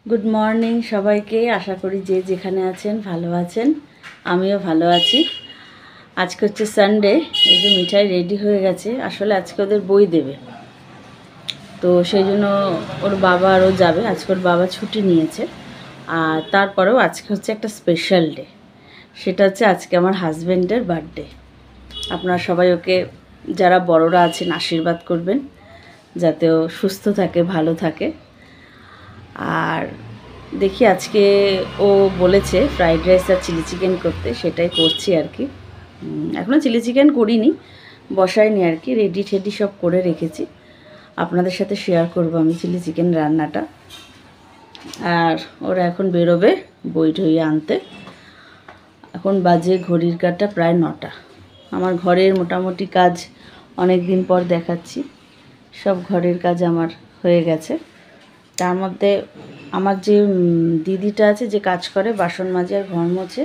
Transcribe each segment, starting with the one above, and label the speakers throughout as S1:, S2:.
S1: Good morning সবাইকে। আশা করি যে যেখানে আছেন ভালো আছেন, আমিও ভালো আছি। আজকে হচ্ছে সানডে। এই যে মিঠাই রেডি হয়ে গেছে। আসলে আজকে ওদের বই দেবে, তো সেই জন্য ওর বাবা আরও যাবে। আজকে ওর বাবা ছুটি নিয়েছে। আর তারপরেও আজকে হচ্ছে একটা স্পেশাল ডে, সেটা হচ্ছে আজকে আমার হাজব্যান্ডের বার্থডে। আপনারা সবাই ওকে, যারা বড়রা আছেন, আশীর্বাদ করবেন যাতে ও সুস্থ থাকে, ভালো থাকে। আর দেখি আজকে ও বলেছে ফ্রাইড রাইস আর চিলি চিকেন করতে, সেটাই করছি আর কি। এখনও চিলি চিকেন করিনি, বসাইনি আর কি, রেডি ঠেডি সব করে রেখেছি। আপনাদের সাথে শেয়ার করব আমি চিলি চিকেন রান্নাটা। আর ওরা এখন বেরোবে বই টই আনতে। এখন বাজে ঘড়ির কাঁটা প্রায় 9টা। আমার ঘরের মোটামুটি কাজ অনেক দিন পর দেখাচ্ছি। সব ঘরের কাজ আমার হয়ে গেছে। তার মধ্যে আমার যে দিদিটা আছে, যে কাজ করে বাসন মাজে আর ঘর মোছে,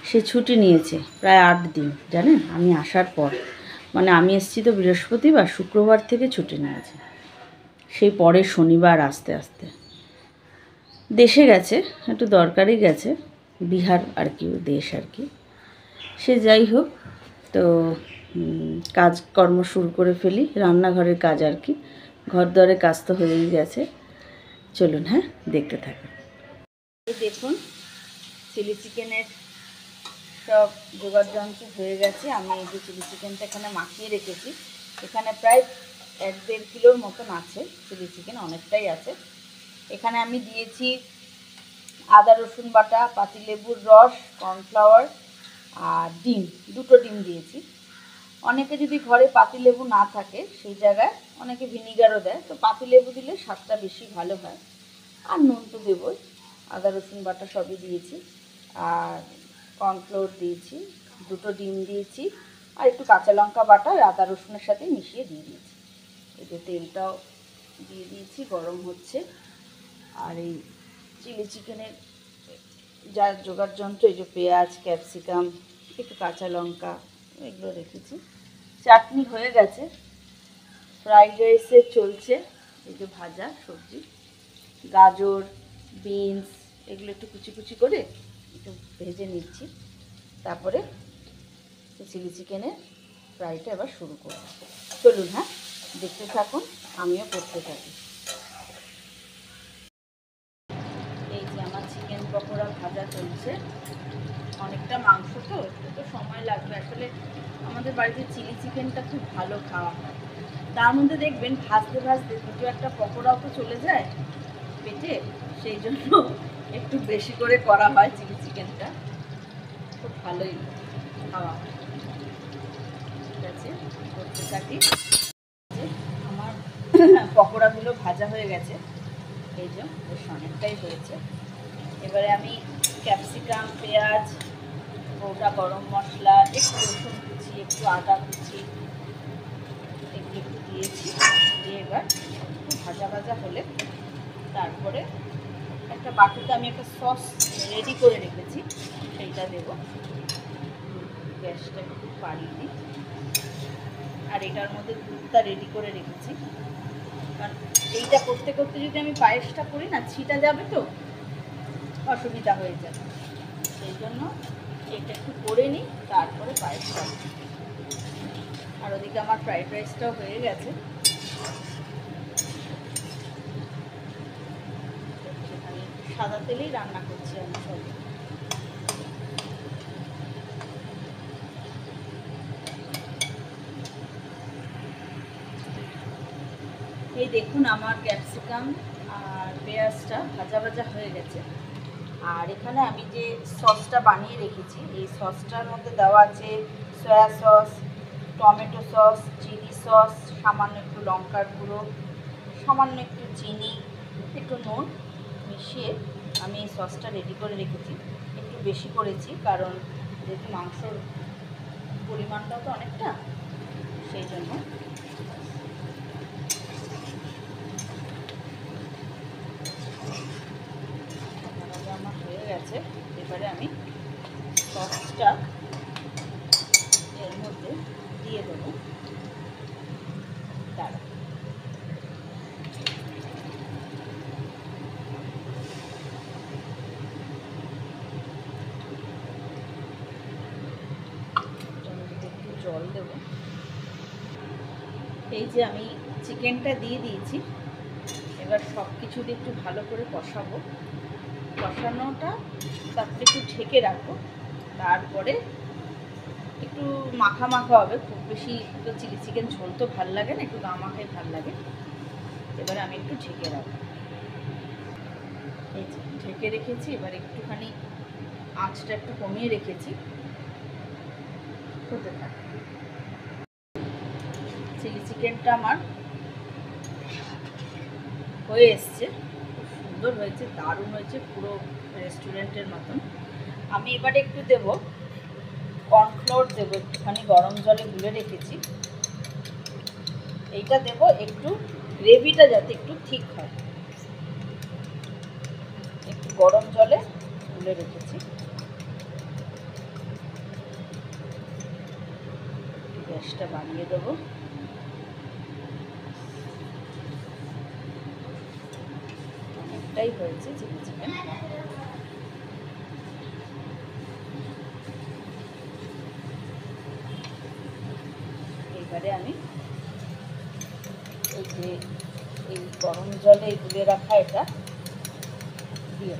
S1: সে ছুটি নিয়েছে প্রায় 8 দিন, জানেন, আমি আসার পর। মানে আমি এসেছি তো বৃহস্পতিবার, শুক্রবার থেকে ছুটি নিয়েছে। সেই পরের শনিবার আস্তে আস্তে দেশে গেছে, একটু দরকারই গেছে, বিহার আর কি, দেশ আর কি। সে যাই হোক, তো কাজকর্ম শুরু করে ফেলি, রান্নাঘরের কাজ আর কি। ঘর দরে কাজ তো হয়েই গেছে। চলুন, হ্যাঁ, দেখতে থাকুন। দেখুন, চিলি চিকেনের সব জোগাড় যন্ত্র হয়ে গেছে। আমি এই যে চিলি চিকেনটা এখানে মাখিয়ে রেখেছি। এখানে প্রায় 1-1.5 কিলোর মতন আছে চিলি চিকেন, অনেকটাই আছে। এখানে আমি দিয়েছি আদা রসুন বাটা, পাতিলেবুর রস, কর্নফ্লাওয়ার আর ডিম, 2টো ডিম দিয়েছি। অনেকে যদি ঘরে পাতিলেবু না থাকে, সেই জায়গায় অনেকে ভিনিগারও দেয়, তো পাতিলেবু দিলে স্বাদটা বেশি ভালো হয়। আর নুন তো দেবই, আদা রসুন বাটা সবই দিয়েছি, আর কর্নফ্লোর দিয়েছি, 2টো ডিম দিয়েছি, আর একটু কাঁচা লঙ্কা বাটা আদা রসুনের সাথে মিশিয়ে দিয়ে দিয়েছি। এই যে তেলটাও দিয়ে দিয়েছি, গরম হচ্ছে। আর এই চিলি চিকেনের যা জোগাড় যন্ত্র, এই যে পেঁয়াজ, ক্যাপসিকাম, একটু কাঁচা লঙ্কা, এগুলো রেখেছি। চাটনি হয়ে গেছে। ফ্রাইড রাইসে চলছে এই যে ভাজা সবজি, গাজর, বিনস, এগুলো একটু কুচি কুচি করে একটু ভেজে নিচ্ছি। তারপরে চিলি চিকেনের ফ্রাইটা এবার শুরু করব। চলুন, হ্যাঁ, দেখতে থাকুন, আমিও করতে থাকি। এই যে আমার চিকেন পকোড়া ভাজা চলছে। অনেকটা মাংস তো, একটু তো সময় লাগবে। আসলে আমাদের বাড়িতে চিলি চিকেনটা খুব ভালো খাওয়া হয়। তার মধ্যে দেখবেন ভাজতে ভাজতে দুটো একটা পকোড়াও তো চলে যায় পেটে, সেই জন্য একটু বেশি করে করা হয় চিলি চিকেনটা। খুব ভালোই খাওয়া হয়। ঠিক আছে, করতে থাকি। আমার পকোড়াগুলো ভাজা হয়ে গেছে, এই যে বেশ অনেকটাই হয়েছে। এবারে আমি ক্যাপসিকাম, পেঁয়াজ, গোটা গরম মশলা, একটু রসুন কুচি, একটু আদা কুচি, এগুলো একটু দিয়েছি। দিয়ে এবার একটু ভাজা ভাজা হলে তারপরে একটা বাটিতে আমি একটা সস রেডি করে রেখেছি, সেইটা দেবো। গ্যাসটা একটু বাড়িয়ে দিই। আর এটার মধ্যে দুধটা রেডি করে রেখেছি, কারণ এইটা করতে করতে যদি আমি পায়েসটা করি না, ছিটা যাবে তো অসুবিধা হয়ে যাবে। সেই জন্য এটা একটু করে নিই, তারপরে পায়েসটা। আর ওদিকে আমার ফ্রাইড রাইসটাও হয়ে গেছে। সেখানে সাদা তেলেই রান্না করছি আমি সব। এই দেখুন, আমার ক্যাপসিকাম আর পেঁয়াজটা ভাজা ভাজা হয়ে গেছে। আর এখানে আমি যে সসটা বানিয়ে রেখেছি, এই সসটার মধ্যে দেওয়া আছে soya sauce, tomato sauce, chilli sauce, সামান্য একটু লঙ্কার গুঁড়ো, সামান্য একটু চিনি, একটু নুন মিশিয়ে আমি এই সসটা রেডি করে রেখেছি। একটু বেশি করেছি, কারণ যেহেতু মাংসর পরিমাণটাও তো অনেকটা, সেই জন্য। আমার হয়ে গেছে। এবারে আমি সসটা এর মধ্যে দিয়ে দেবো। দাঁড়া, এই যে আমি চিকেনটা দিয়ে দিয়েছি, এবার সব কিছু দিয়ে একটু ভালো করে কষাবো। কষানোটা তারপরে একটু ঢেকে রাখবো, তারপরে একটু মাখা মাখা হবে। খুব বেশি তো চিলি চিকেন ঝোল তো ভাল লাগে না, একটু গা মাখাই ভাল লাগে। এবারে আমি একটু ঢেকে রাখবো। এই যে ঢেকে রেখেছি, এবার একটুখানি আঁচটা একটু কমিয়ে রেখেছি, হতে থাকে। চিলি চিকেনটা আমার হয়ে এসছে, খুব সুন্দর হয়েছে, দারুণ হয়েছে, পুরো রেস্টুরেন্টের মতন। আমি এবারে একটু দেবো কর্নফ্লোর, দেবো একটুখানি গরম জলে গুলে রেখেছি। এইটা দেবো একটু, গ্রেভিটা যাতে একটু ঠিক হয়, একটু গরম জলে গুলে রেখেছি। গ্যাসটা বাড়িয়ে দেবো। অনেকটাই হয়েছে চিলি চিকেন। এইবারে আমি এই যে এই গরম জলে গুলে রাখা এটা দিয়ে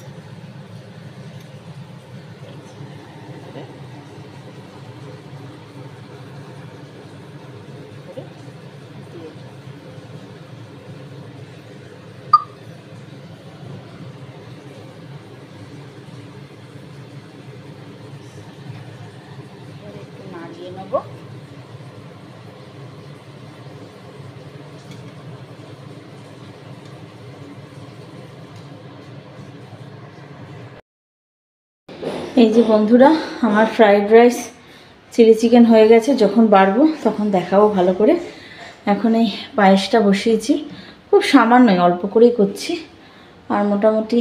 S1: একটু নাড়িয়ে নেবো। এই যে বন্ধুরা, আমার ফ্রাইড রাইস চিলি চিকেন হয়ে গেছে। যখন বাড়বো তখন দেখাবো ভালো করে। এখন এই পায়েসটা বসিয়েছি, খুব সামান্যই, অল্প করেই করছি। আর মোটামুটি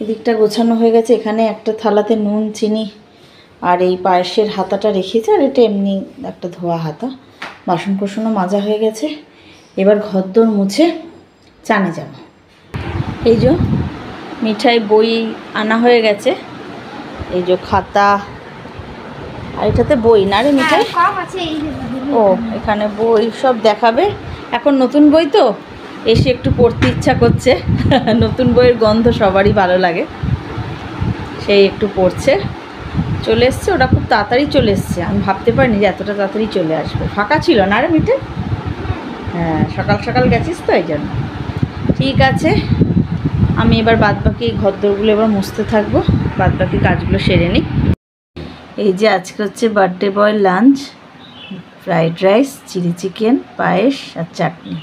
S1: এদিকটা গোছানো হয়ে গেছে। এখানে একটা থালাতে নুন, চিনি আর এই পায়েসের হাতাটা রেখেছি, আর এটা এমনি একটা ধোয়া হাতা। বাসন কোসনও মাজা হয়ে গেছে। এবার ঘরদোর মুছে চানে যাব। এই যে মিঠাই বই আনা হয়ে গেছে, এই যে খাতা, আর এটাতে বই না রে মিঠাই? ও, এখানে বই সব দেখাবে। এখন নতুন বই তো, এসে একটু পড়তে ইচ্ছা করছে। নতুন বইয়ের গন্ধ সবারই ভালো লাগে, সেই একটু পড়ছে। চলে এসছে, ওটা খুব তাড়াতাড়ি চলে এসছে। আমি ভাবতে পারিনি যে এতটা তাড়াতাড়ি চলে আসবে। ফাঁকা ছিল না রে মিঠাই? হ্যাঁ, সকাল সকাল গেছিস তো, এই জন্য। ঠিক আছে, আমি এবার বাদবাকি ঘরদোরগুলো এবার মুছতে থাকবো, বাদবাকি কাজগুলো সেরে নিই। এই যে আজকে হচ্ছে বার্থডে বয়ের lunch, fried rice, chilli chicken, পায়েস আর চাটনি।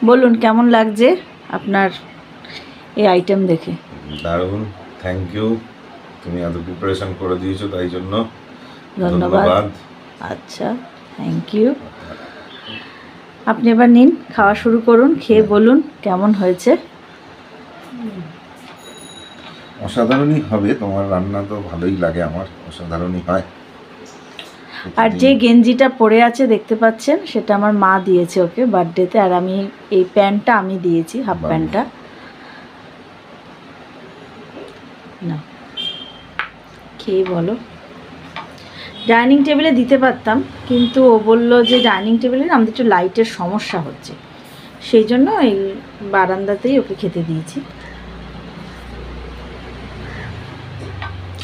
S1: বলুন কেমন লাগছে আপনার এই আইটেম দেখে?
S2: দারুণ, থ্যাংক ইউ। তুমি এত প্রিপারেশন করে দিয়েছো, তাই জন্য
S1: ধন্যবাদ। আচ্ছা, থ্যাংক ইউ। আপনি এবার নিন, খাওয়া শুরু করুন, খেয়ে বলুন কেমন হয়েছে।
S2: অসাধারণই হবে, তোমার রান্না তো ভালোই লাগে আমার, অসাধারণই হয়।
S1: আর যে গেঞ্জিটা পরে আছে দেখতে পাচ্ছেন, সেটা আমার মা দিয়েছে ওকে বার্থডেতে। আর আমি এই প্যান্টটা আমি দিয়েছি, হাফ প্যান্টটা। না, খেয়ে বলো। ডাইনিং টেবিলে দিতে পারতাম, কিন্তু ও বললো যে ডাইনিং টেবিলে আমাদের একটু লাইটের সমস্যা হচ্ছে, সেই জন্য এই বারান্দাতেই ওকে খেতে দিয়েছি।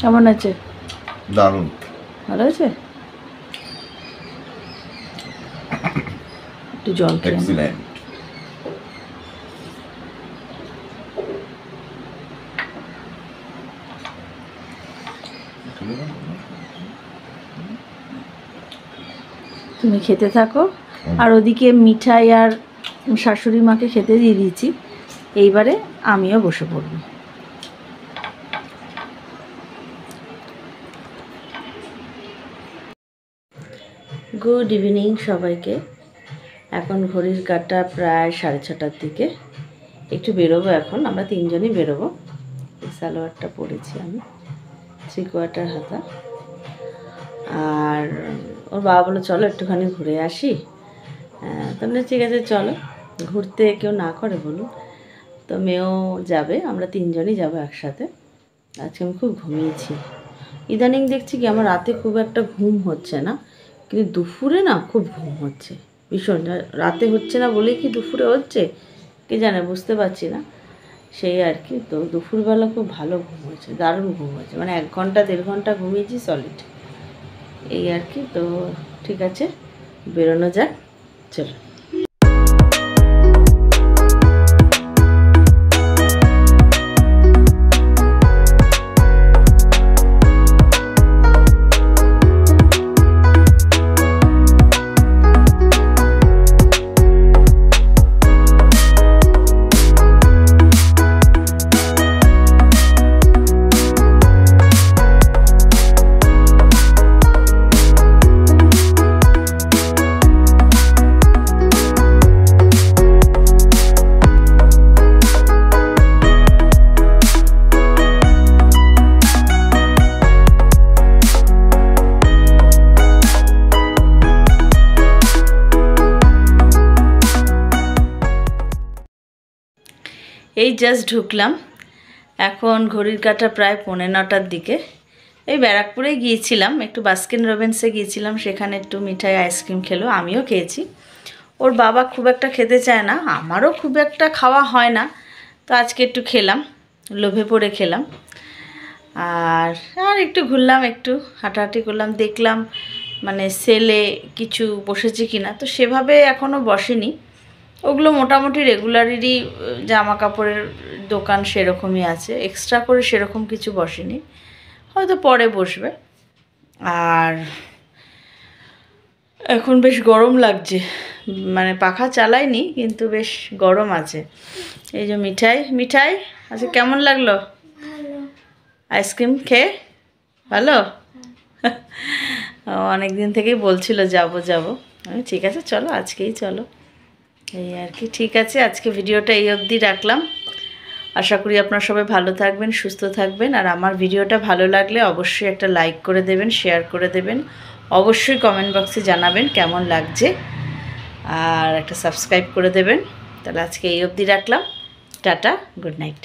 S1: কেমন আছে?
S2: দারুণ,
S1: ভালো আছে। একটু জল খেয়ে
S2: এক্সিলেন্ট।
S1: তুমি খেতে থাকো। আর ওদিকে মিঠাই আর শাশুড়ি মাকে খেতে দিয়ে দিয়েছি। এইবারে আমিও বসে পড়ব। গুড ইভিনিং সবাইকে। এখন ঘড়ির কাঁটা প্রায় 6:30টার দিকে। একটু বেরোবো এখন, আমরা তিনজনই বেরোবো। এই সালোয়ারটা পরেছি আমি, 3/4 হাতা। আর ওর বাবা বললো চলো একটুখানি ঘুরে আসি। তাহলে ঠিক আছে চলো, ঘুরতে কেউ না করে বলুন? তো মেয়েও যাবে, আমরা তিনজনই যাবো একসাথে। আজকে আমি খুব ঘুমিয়েছি। ইদানিং দেখছি কি আমার রাতে খুব একটা ঘুম হচ্ছে না, কিন্তু দুপুরে না খুব ঘুম হচ্ছে। ভীষণ। রাতে হচ্ছে না বলেই কি দুপুরে হচ্ছে কে জানে, বুঝতে পারছি না। সেই আর কি। তো দুপুরবেলা খুব ভালো ঘুম হয়েছে, দারুণ ঘুম হয়েছে, মানে 1 ঘন্টা 1.5 ঘন্টা ঘুমিয়েছি সলিড। এই আর কি। তো ঠিক আছে, বেরোনো যাক, চলো। এই জাস্ট ঢুকলাম, এখন ঘড়ির কাঁটা প্রায় 9:45-র দিকে। এই ব্যারাকপুরে গিয়েছিলাম, একটু বাস্কিন রবিন্সে গিয়েছিলাম, সেখানে একটু মিঠাই আইসক্রিম খেলো, আমিও খেয়েছি। ওর বাবা খুব একটা খেতে চায় না, আমারও খুব একটা খাওয়া হয় না, তো আজকে একটু খেলাম, লোভে পড়ে খেলাম। আর একটু ঘুরলাম, একটু হাঁটাহাঁটি করলাম, দেখলাম মানে সেলে কিছু বসেছে কিনা। তো সেভাবে এখনও বসেনি, ওগুলো মোটামুটি রেগুলারেরই জামা কাপড়ের দোকান সেরকমই আছে, এক্সট্রা করে সেরকম কিছু বসেনি, হয়তো পরে বসবে। আর এখন বেশ গরম লাগছে, মানে পাখা চালাইনি কিন্তু বেশ গরম আছে। এই যে মিঠাই আচ্ছা, কেমন লাগলো আইসক্রিম খেয়ে? ভালো? অনেক দিন থেকেই বলছিল যাব, আমি ঠিক আছে চলো, আজকেই চলো। এই আর কি। ঠিক আছে, আজকে ভিডিওটা এই অবধি রাখলাম। আশা করি আপনারা সবাই ভালো থাকবেন, সুস্থ থাকবেন। আর আমার ভিডিওটা ভালো লাগলে অবশ্যই একটা লাইক করে দেবেন, শেয়ার করে দেবেন, অবশ্যই কমেন্ট বক্সে জানাবেন কেমন লাগছে, আর একটা সাবস্ক্রাইব করে দেবেন। তাহলে আজকে এই অবধি রাখলাম। Tata, good night.